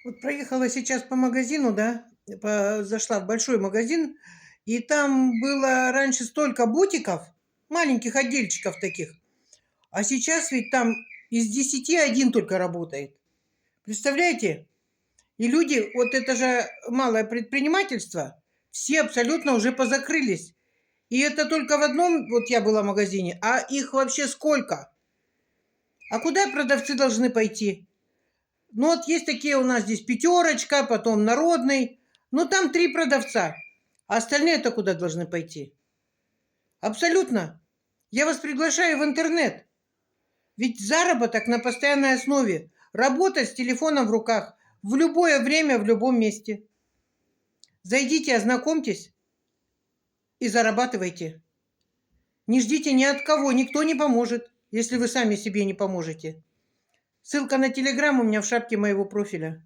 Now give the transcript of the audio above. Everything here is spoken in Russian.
Вот проехала сейчас по магазину, да, зашла в большой магазин, и там было раньше столько бутиков, маленьких отдельчиков таких, а сейчас ведь там из 10 1 только работает. Представляете? И люди, вот это же малое предпринимательство, все абсолютно уже позакрылись. И это только в одном, вот я была в магазине, а их вообще сколько? А куда продавцы должны пойти? Ну вот есть такие у нас здесь «Пятерочка», потом «Народный». Ну там 3 продавца. А остальные-то куда должны пойти? Абсолютно. Я вас приглашаю в интернет. Ведь заработок на постоянной основе. Работать с телефоном в руках. В любое время, в любом месте. Зайдите, ознакомьтесь и зарабатывайте. Не ждите ни от кого, никто не поможет, если вы сами себе не поможете. Ссылка на Телеграм у меня в шапке моего профиля.